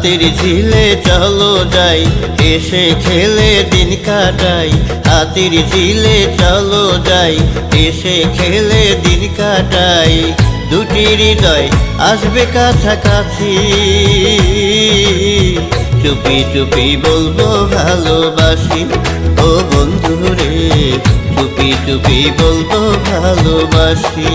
হাতির ঝিলে চলো যাই, এসে খেলে দিন কাটাই। হাতির ঝিলে চলো যাই, এসে খেলে দিন কাটাই। দুটি হৃদয় আসবে কাছাকাছি, চুপি চুপি বলবো ভালোবাসি। ও বন্ধু রে, চুপি চুপি বলবো ভালোবাসি।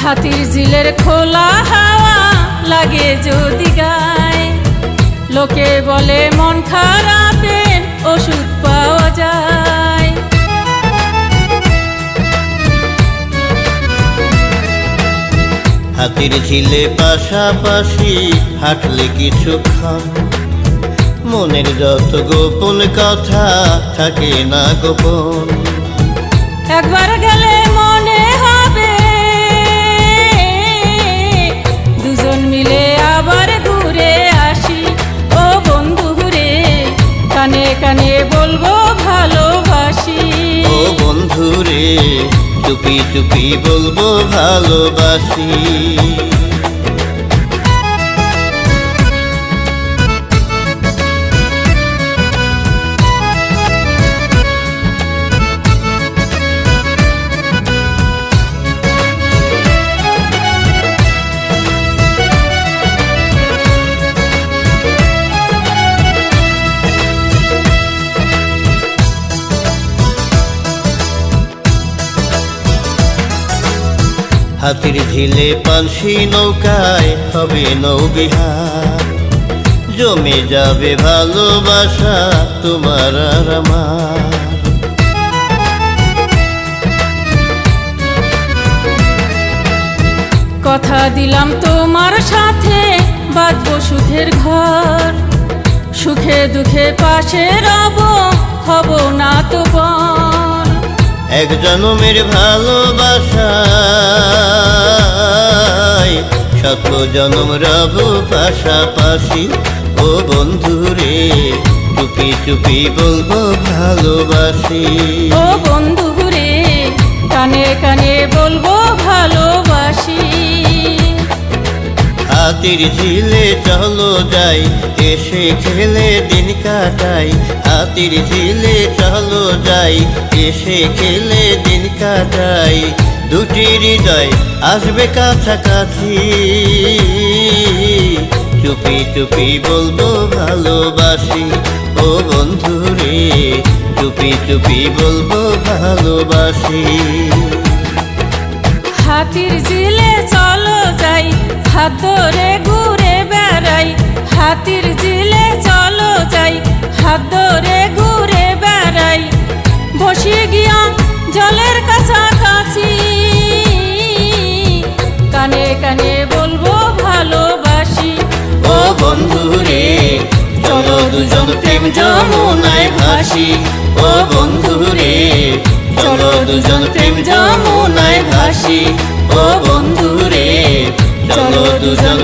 হাতির ঝিলের খোলা হাওয়া লাগে যদি গায়ে, লোকে বলে মন খারাপের ওষুধ পাওয়া যায়। হাতির ঝিলে পাশাপাশি হাঁটলে কিছুক্ষণ, মনের যত গোপন কথা থাকে না গোপন। একবার গেলে মনে হবে দুজন মিলে আবার ঘুরে আসি। ও বন্ধু রে, কানে কানে বলবো ভালোবাসি। ও বন্ধু রে, চুপি চুপি বলবো ভালোবাসি। হাতির ঝিলে পানসি নৌকায় হবে নৌবিহার, জমে যাবে ভালোবাসা তোমার আর আমার। কথা দিলাম তোমার সাথে বাঁধবো সুখের ঘর, সুখে দুঃখে পাশে রব, হব না তো পর। এক জন্মের ভালোবাসায় শত জন্ম রব পাশাপাশি। ও বন্ধু রে, চুপি চুপি বলবো ভালোবাসি। ও বন্ধু রে, কানে কানে বলবো ভালোবাসি। হাতির ঝিলে চলো যাই, এসে খেলে দিন কাটাই। হাতির ঝিলে চলো যাই, এসে খেলে দিন কাটাই। দুটি হৃদয় আসবে কাছাকাছি, চুপি চুপি বলবো ভালোবাসি। ও বন্ধু রে, চুপি চুপি বলবো ভালোবাসি। হাতির ঝিলে চলো যাই, হাত ধরে ঘুরে বেড়াই। হাতির ঝিলে চলো যাই, হাত ধরে ঘুরে বেড়াই। বসে গিয়া জলের কাছাকাছি, কানে কানে বলবো ভালোবাসি। ও বন্ধু রে, চলো দুজন প্রেম যমুনায় ভাসি। ও বন্ধু রে, চলো দুজন প্রেম যমুনায় ভাসি। ও বন্ধু রে, চলো দুজন